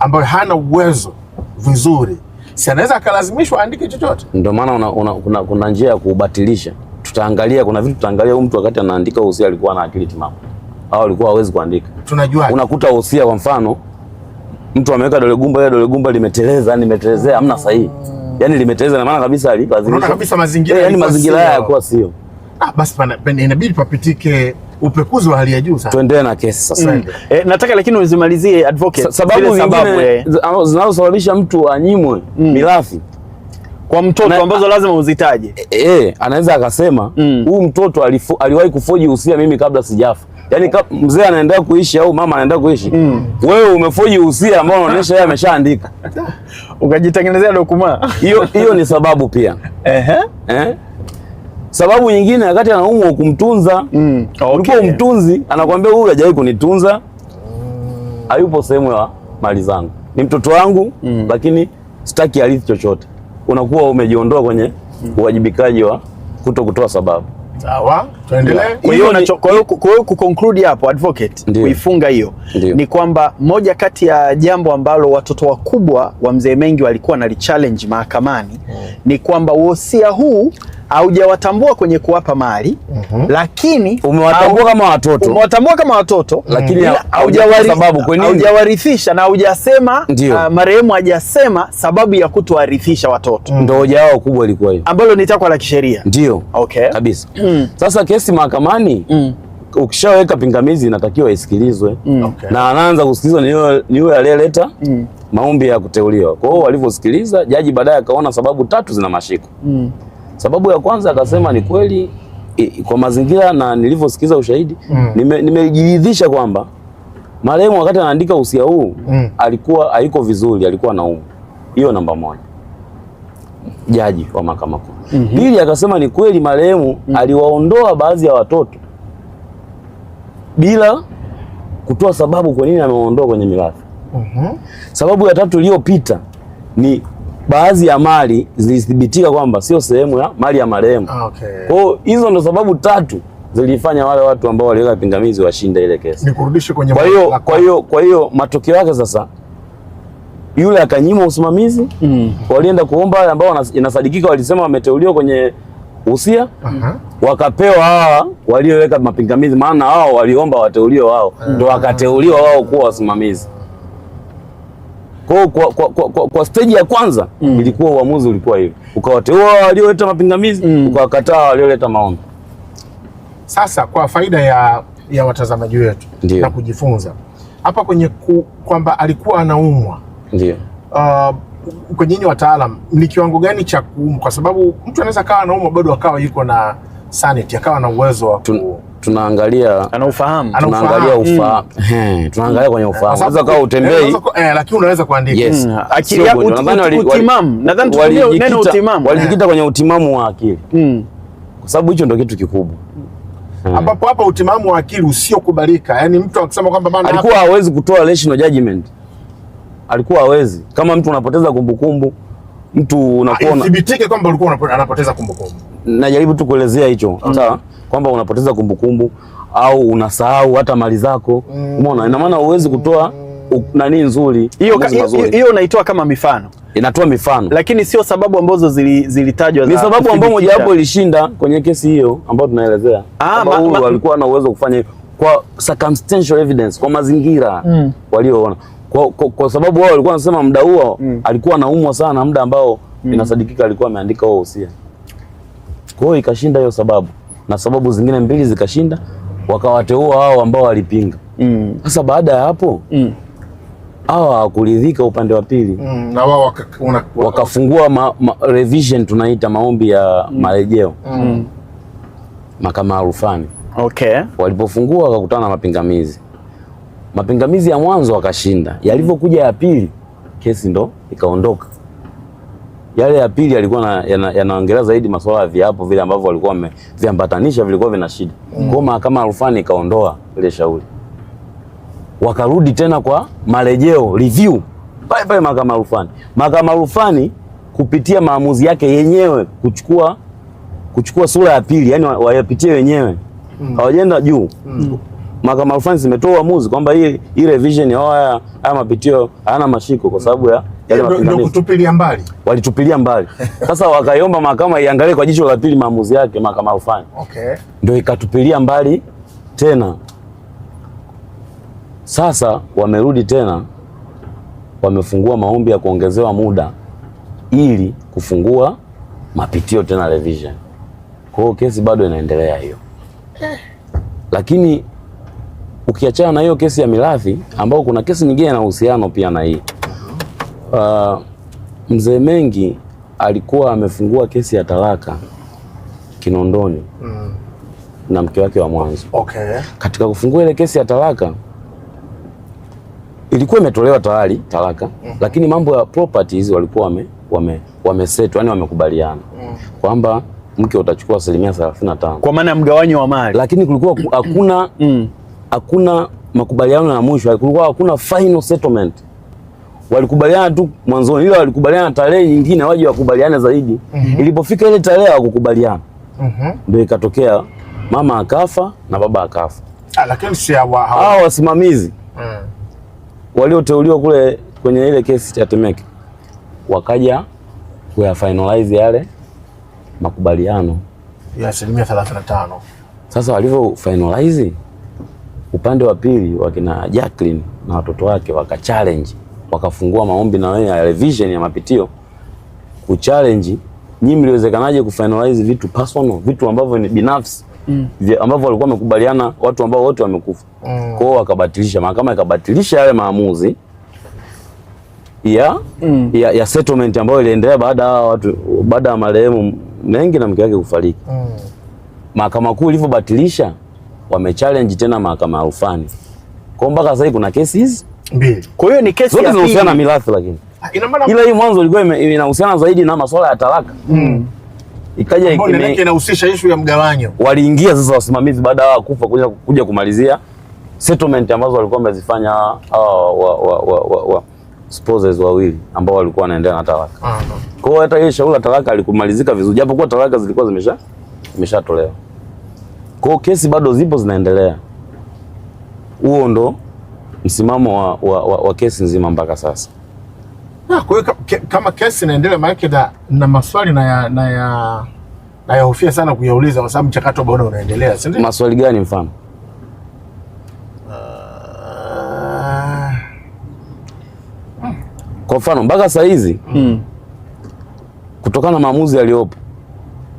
ambayo hana uwezo vizuri, si anaweza akalazimishwa aandike chochote? Ndio maana kuna njia ya kubatilisha. Tutaangalia, kuna vitu tutaangalia huyu mtu wakati anaandika usia alikuwa na akili timamu au alikuwa hawezi kuandika. Tunajua unakuta usia kwa mfano mtu ameweka dole gumba, ile dole gumba limeteleza, yani limetelezea hamna sahihi. Yani limeteleza na maana kabisa unaona kabisa mazingira yani mazingira haya yalikuwa sio. Basi inabidi papitike upekuzi wa hali ya juu sana. Tuendelee na kesi sasa. Nataka lakini uzimalizie advocate. Sababu zinazosababisha mtu anyimwe mirathi kwa mtoto ambazo lazima uzitaje. Anaweza akasema huyu mtoto aliwahi kufoji usia mimi kabla sijafa. Yaani mzee anaendelea kuishi au mama anaendelea kuishi. Wewe umefoji usia ambao unaonyesha yeye ameshaandika. Ukajitengenezea dokuma. Hiyo ni sababu pia. Sababu nyingine wakati anaumwa kumtunza. Ulikuwa mtunzi anakuambia huyu hajawahi kunitunza. Hayupo sehemu ya mali zangu. Ni mtoto wangu lakini sitaki arithi chochote. Unakuwa umejiondoa kwenye uwajibikaji wa kutoa sababu. Sawa, tuendelee. Kwa hiyo kuconclude hapo advocate, kuifunga hiyo ni kwamba moja kati ya jambo ambalo watoto wakubwa wa Mzee Mengi walikuwa na challenge mahakamani ni kwamba wosia huu haujawatambua kwenye kuwapa mali, lakini umewatambua kama watoto, lakini haujawarithisha na hujasema marehemu hajasema sababu ya kutowarithisha watoto. Ndio hoja yao kubwa ilikuwa hiyo, ambalo ni takwa la kisheria. Ndio. Kabisa. Sasa kesi mahakamani ukishaweka pingamizi inatakiwa isikilizwe. Na anaanza kusikilizwa ni yule aliyeleta maombi ya kuteuliwa. Kwa hiyo walivyosikiliza, jaji baadaye akaona sababu 3 zina mashiko. Sababu ya kwanza akasema ni kweli kwa mazingira na nilivyosikiza ushahidi nimejiridhisha kwamba marehemu wakati anaandika usia huu alikuwa haiko vizuri, alikuwa anaumwa. Hiyo namba 1. Jaji wa mahakama kuu. Pili akasema ni kweli marehemu aliwaondoa baadhi ya watoto bila kutoa sababu kwa nini amewaondoa kwenye mirathi. Sababu ya 3 iliyopita ni baadhi ya mali zilithibitika kwamba sio sehemu ya mali ya marehemu. Kwa hiyo hizo ndo sababu 3 zilifanya wale watu ambao waliweka pingamizi washinde ile kesi. Nikurudishe kwenye kwa hiyo matokeo yake sasa yule akanyima usimamizi, walienda kuomba wale ambao inasadikika walisema wameteuliwa kwenye usia, wakapewa hawa walioweka mapingamizi, maana hao waliomba wateuliwe wao, ndio wakateuliwa wao kuwa wasimamizi. Kwa stage ya kwanza ilikuwa uamuzi ulikuwa hivi. Ukawateua walioleta mapingamizi, ukawakataa walioleta maombi. Sasa kwa faida ya watazamaji wetu na kujifunza hapa kwenye kwamba alikuwa anaumwa. Ndio. Kwenye nyinyi wataalam ni kiwango gani cha kuumwa? Kwa sababu mtu anaweza kawa anaumwa bado akawa yuko na sanity, akawa na uwezo wa tunaangalia ufahamu. Tunaangalia kwenye ufahamu. Unaweza kawa utembei lakini unaweza kuandika. Akili yako utimamu. Nadhani tutumie neno utimamu. Walijikita kwenye utimamu wa akili. Kwa sababu hicho ndio kitu kikubwa. Ambapo hapa utimamu wa akili usiokubalika. Yaani mtu akisema kwamba bana alikuwa hawezi kutoa rational judgment. Alikuwa hawezi. Kama mtu unapoteza kumbukumbu, mtu unakuwa thibitike kwamba ulikuwa anapoteza kumbukumbu. Najaribu tu kuelezea hicho. Sawa? Kwamba unapoteza kumbukumbu au unasahau hata mali zako. Umeona? Ina maana huwezi kutoa nani nzuri. Hiyo unaitoa kama mifano. Inatoa mifano. Lakini sio sababu ambazo zilitajwa. Ni sababu ambayo moja hapo ilishinda kwenye kesi hiyo ambayo tunaelezea. Walikuwa na uwezo kufanya kwa circumstantial evidence, kwa mazingira walioona. Kwa sababu wao walikuwa wanasema muda huo alikuwa anaumwa sana, muda ambao inasadikika alikuwa ameandika huo usia. Kwa hiyo ikashinda hiyo sababu na sababu zingine 2 zikashinda, wakawateua hao ambao walipinga. Sasa baada ya hapo hawa hawakuridhika upande wa pili, na wao wakafungua revision, tunaita maombi ya marejeo mahakama ya rufani. Walipofungua wakakutana na mapingamizi ya mwanzo wakashinda. Yalivyokuja ya pili kesi ndo ikaondoka. Yale ya pili yalikuwa yanaongelea zaidi masuala ya viapo vile ambavyo walikuwa wameviambatanisha, vilikuwa vina shida. Kwa mahakama ya rufani ikaondoa ile shauri. Wakarudi tena kwa marejeo review pale mahakama ya rufani. Mahakama ya rufani kupitia maamuzi yake yenyewe kuchukua sura ya pili, yani wayapitie wenyewe. Hawajaenda juu. mahakama ya rufani zimetoa uamuzi kwamba hii revision ya haya mapitio hayana mashiko kwa sababu ya yale mapingamizi. Ndio kutupilia mbali. Walitupilia mbali. Sasa wakaiomba mahakama iangalie kwa jicho la pili maamuzi yake mahakama ya rufani. Okay. Ndio ikatupilia mbali tena. Sasa wamerudi tena, wamefungua maombi ya kuongezewa muda ili kufungua mapitio tena revision. Kwa hiyo kesi bado inaendelea hiyo. Lakini ukiachana na hiyo kesi ya mirathi ambao kuna kesi nyingine na uhusiano pia na hii. Mzee Mengi alikuwa amefungua kesi ya talaka Kinondoni na mke wake wa mwanzo. Okay. Katika kufungua ile kesi ya talaka ilikuwa imetolewa tayari talaka, lakini mambo ya properties walikuwa wameset, yani wamekubaliana kwamba mke utachukua 35% kwa maana ya mgawanyo wa mali, lakini kulikuwa hakuna makubaliano ya mwisho, kulikuwa hakuna final settlement. Walikubaliana tu mwanzoni, ila walikubaliana tarehe nyingine waje wakubaliane zaidi. Ilipofika ile tarehe hawakukubaliana, ndio ikatokea mama akafa na baba akafa. Lakini si hao wasimamizi walioteuliwa kule kwenye ile kesi ya Temeke wakaja kuya finalize yale makubaliano ya 35%. Sasa walivyo finalize, upande wa pili wakina Jacqueline na watoto wake waka challenge, wakafungua maombi na wao ya revision ya mapitio ku challenge, nyinyi mliwezekanaje ku finalize vitu personal, vitu ambavyo ni binafsi ambavyo walikuwa wamekubaliana watu ambao wote wamekufa. Kwa hiyo wakabatilisha, mahakama ikabatilisha yale maamuzi ya settlement ambayo iliendelea baada ya marehemu Mengi na mke wake kufariki. Mahakama Kuu ilivyobatilisha, wamechallenge tena mahakama ya rufani. Kwa mpaka sasa kuna kesi hizi mbili. Kwa hiyo ni kesi ya pili zinahusiana na mirathi, lakini ila hii mwanzo ilikuwa inahusiana zaidi na masuala ya talaka. Ikaja inahusisha issue ya mgawanyo. Waliingia sasa wasimamizi baada ya kufa kuja kumalizia settlement ambazo walikuwa wamezifanya spouses wawili ambao walikuwa wanaendelea na talaka. Kwa hiyo hata ile shauri la talaka alikumalizika vizuri, japo kwa talaka zilikuwa zimeshatolewa. Kwa hiyo kesi bado zipo zinaendelea. Huo ndo msimamo wa kesi nzima mpaka sasa. Kwa hiyo kama kesi inaendelea, maana na maswali na hofia sana kuyauliza kwa sababu mchakato bado unaendelea, si ndio? Maswali gani mfano? Kwa mfano mpaka saa hizi kutokana na maamuzi yaliyopo,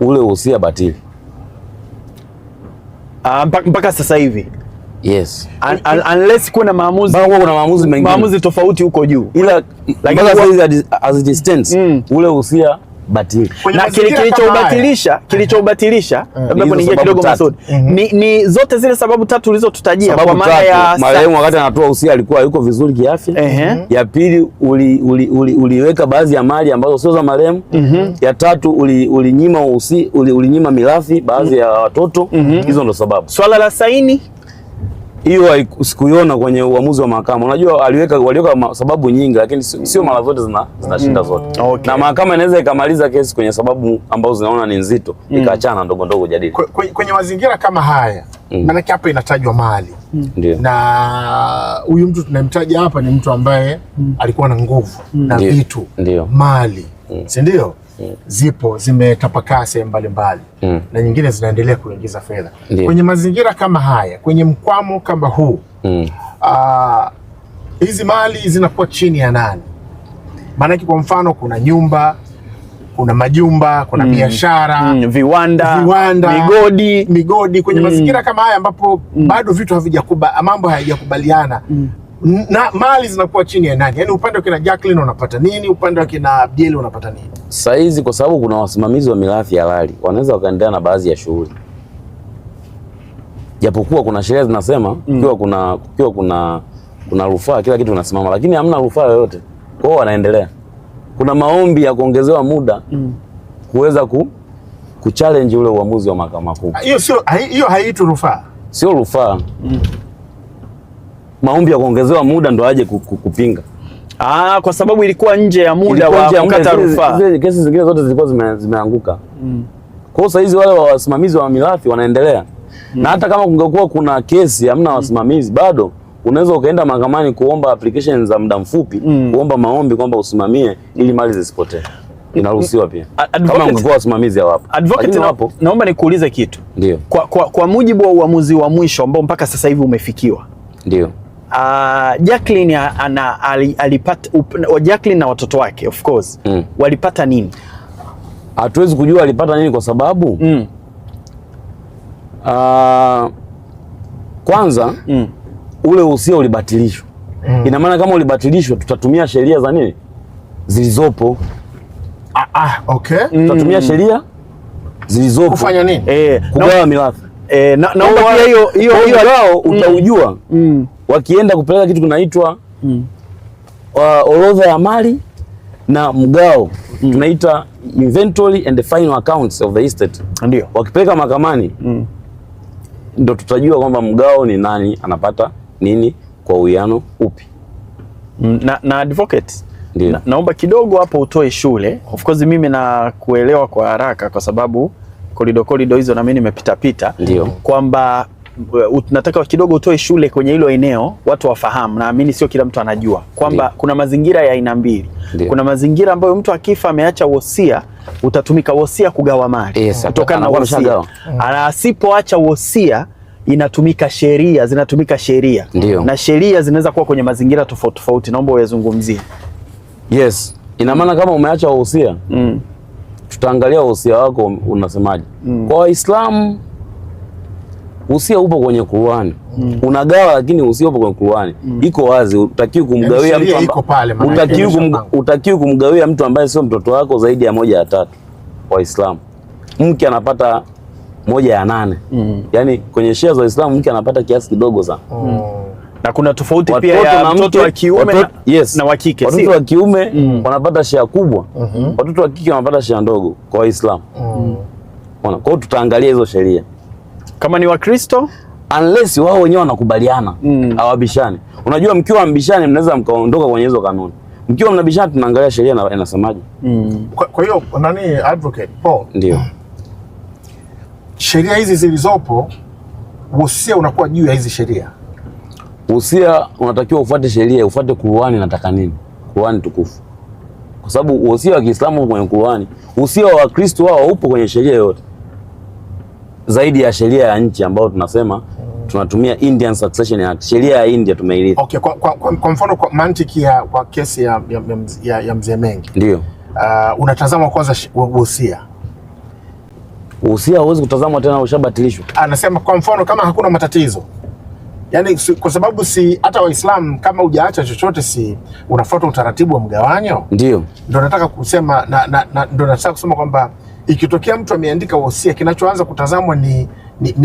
ule uhusia batili mpaka sasa hivi. Yes. Unless kuna maamuzi maamuzi tofauti huko juu, ila mpaka sasa hizi as it stands ule uhusia batili. Na kilichobatilisha labda kuingia kidogo Masud, ni zote zile sababu tatu ulizotutajia, kwa maana ya marehemu wakati anatoa uhusia alikuwa yuko vizuri kiafya. Ya pili uliweka baadhi ya mali ambazo sio za marehemu. Ya tatu ulinyima mirathi baadhi ya watoto. Hizo ndo sababu. Swala la saini hiyo sikuiona kwenye uamuzi wa mahakama. Unajua waliweka sababu nyingi, lakini sio mara zote zinashinda zote. Na mahakama inaweza ikamaliza kesi kwenye sababu ambazo zinaona ni nzito, ikaachana ndogo ndogo jadili. Kwenye mazingira kama haya, maana hapa inatajwa mali. Na huyu mtu tunamtaja hapa ni mtu ambaye alikuwa na nguvu na vitu, mali, si ndio? Zipo zimetapakaa sehemu mbalimbali na nyingine zinaendelea kuingiza fedha. Kwenye mazingira kama haya, kwenye mkwamo kama huu, hizi mali zinakuwa chini ya nani? Maanake kwa mfano kuna nyumba, kuna majumba, kuna biashara, viwanda, migodi. Kwenye mazingira kama haya ambapo bado vitu mambo hayajakubaliana, na mali zinakuwa chini ya nani? Yaani upande wa kina Jacqueline unapata nini, upande wa kina Abdiel unapata nini? Sasa hizi kwa sababu kuna wasimamizi wa mirathi halali wanaweza wakaendelea na baadhi ya shughuli, japokuwa kuna sheria zinasema kukiwa kuna rufaa kila kitu kinasimama, lakini hamna rufaa yoyote. Kwa hiyo wanaendelea. Kuna maombi ya kuongezewa muda kuweza kuchallenge ule uamuzi wa mahakama kuu. Hiyo haiitwi rufaa. Sio rufaa. Maombi ya kuongezewa muda ndo aje kupinga. Kwa sababu ilikuwa nje ya muda wa kukata rufaa. Kesi zingine zote zilikuwa zimeanguka. Kwa hiyo sasa hizi wale wasimamizi wa mirathi wanaendelea. Na hata kama kungekuwa kuna kesi hamna wasimamizi, bado unaweza ukaenda mahakamani kuomba application za muda mfupi, kuomba maombi kwamba usimamie ili mali zisipotee. Inaruhusiwa pia. Kama ungekuwa wasimamizi hawapo. Advocate, naomba nikuulize kitu. Ndio. Kwa mujibu wa uamuzi wa mwisho ambao mpaka sasa hivi umefikiwa. Ndio. Jacqueline alipata Jacqueline na watoto wake of course walipata nini? Hatuwezi kujua alipata nini kwa sababu kwanza ule usia ulibatilishwa. Ina maana kama ulibatilishwa tutatumia sheria za nini zilizopo. Okay. Tutatumia sheria zilizopo. Kufanya nini? Kugawa mirathi. Naomba pia hiyo wao utaujua wakienda kupeleka kitu kinaitwa orodha ya mali na mgao tunaita inventory and the final accounts of the estate. Ndio. Wakipeleka mahakamani ndio tutajua kwamba mgao ni nani anapata nini kwa uwiano upi. Na advocate, naomba kidogo hapo utoe shule. Of course mimi na kuelewa kwa haraka kwa sababu korido hizo na mimi nimepita pita, kwamba tunataka kidogo utoe shule kwenye hilo eneo watu wafahamu. Naamini sio kila mtu anajua kwamba kuna mazingira ya aina mbili. Kuna mazingira ambayo mtu akifa ameacha wosia, utatumika wosia kugawa mali kutokana na wosia. Asipoacha wosia inatumika sheria, zinatumika sheria. Na sheria zinaweza kuwa kwenye mazingira tofauti tofauti. Naomba uyazungumzie. Yes. Ina maana kama umeacha wosia, tutaangalia wosia wako unasemaje. Kwa Waislamu wosia upo kwenye Qur'ani. Unagawa lakini wosia upo kwenye Qur'ani. Iko wazi, utakiwi kumgawia utakiwi kumgawia mtu ambaye sio mtoto wako zaidi ya 1/3. Waislamu mke anapata 1/8. Yaani kwenye sheria za Uislamu mke anapata kiasi kidogo sana. Na kuna tofauti pia ya mtoto wa kiume na wa kike. Watoto wa kiume wanapata share kubwa. Watoto wa kike wanapata share ndogo kwa Waislamu. Kwa hiyo tutaangalia hizo sheria. Kama ni Wakristo, unless wao wenyewe wanakubaliana, hawabishani. Unajua mkiwa mbishani mnaweza mkaondoka kwenye hizo kanuni. Mkiwa mnabishana tunaangalia sheria inasemaje. Kwa hiyo nani advocate Paul? Ndio. Sheria hizi zilizopo, wosia unakuwa juu ya hizi sheria. Wosia unatakiwa ufuate sheria, ufuate Qur'ani nataka nini? Qur'ani tukufu. Kwa sababu wosia wa Kiislamu upo kwenye Qur'ani, wosia wa Wakristo wao upo kwenye sheria yote. Zaidi ya sheria ya nchi ambayo tunasema tunatumia Indian Succession Act. Sheria ya India tumeirithi. Okay, kwa mfano kwa mantiki ya kwa kesi ya Mzee Mengi. Ndio. Unatazama kwanza wosia. Wosia hauwezi kutazama tena, ushabatilishwa. Anasema kwa mfano kama hakuna matatizo. Yaani kwa sababu hata Waislamu kama hujaacha chochote unafuata utaratibu wa mgawanyo. Ndio. Ndio nataka kusema ndio nataka kusema kwamba ikitokea mtu ameandika wosia, kinachoanza kutazamwa ni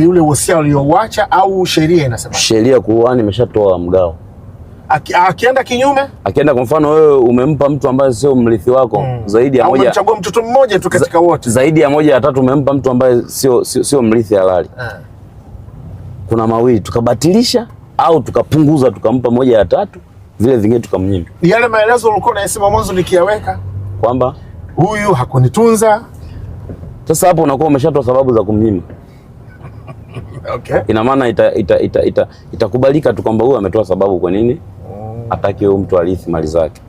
ule wosia uliouacha au sheria inasema? Sheria Qur'ani imeshatoa mgao. Akienda kinyume? Akienda kwa mfano wewe umempa mtu ambaye sio mrithi wako zaidi ya moja. Umechagua mtoto mmoja tu katika wote. Zaidi ya 1/3 umempa mtu ambaye sio mrithi halali. Kuna mawili, tukabatilisha au tukapunguza tukampa 1/3, vile vingine tukamnyima. Yale maelezo ulikuwa unasema mwanzo nikiyaweka kwamba huyu hakunitunza. Sasa hapo unakuwa umeshatoa sababu za kumnyima. Okay. Ina maana itakubalika tu kwamba huyu ametoa sababu kwa nini ataki huyo mtu alithi mali zake.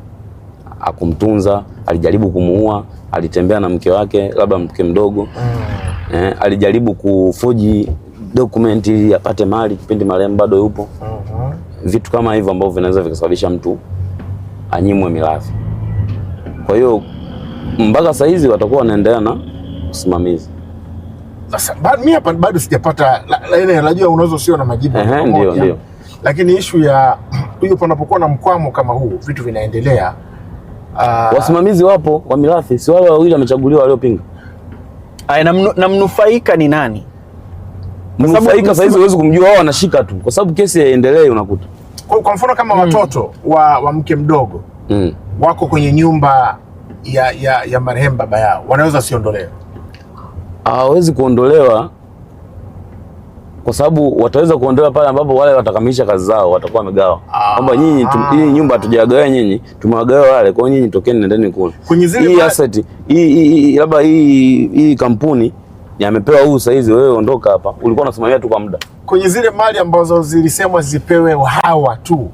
Akumtunza, alijaribu kumuua, alitembea na mke wake, labda mke mdogo. Alijaribu kufoji document ili apate mali kipindi marehemu bado yupo. Vitu kama hivyo ambavyo vinaweza vikasababisha mtu anyimwe mirathi. Kwa hiyo mpaka saa hizi watakuwa wanaendelea na usimamizi. Sasa mimi hapa bado sijapata najua unaweza sio na majibu. Ndio. Lakini issue ya hiyo panapokuwa na mkwamo kama huu, vitu vinaendelea. Wasimamizi wapo wa mirathi, si wale wawili wamechaguliwa waliopinga. Na mnufaika ni nani? Mnufaika saa hizi huwezi kumjua, wao wanashika tu kwa sababu kesi iendelee unakuta. Kwa mfano kama watoto wa mke mdogo wako kwenye nyumba ya marehemu baba yao, wanaweza siondolewa? Hawezi kuondolewa kwa sababu wataweza kuondolewa pale ambapo wale watakamilisha kazi zao, watakuwa wamegawa. Kwamba nyinyi hii nyumba hatujagawa nyinyi, tumewagawa wale, kwa nyinyi tokeni nendeni kule. Hii asset, labda hii kampuni amepewa huyu saizi, wewe ondoka hapa, ulikuwa unasimamia tu kwa muda. Kwenye zile mali ambazo zilisemwa zipewe hawa tu,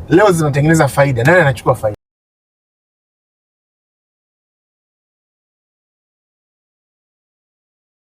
leo zinatengeneza faida, nani anachukua faida?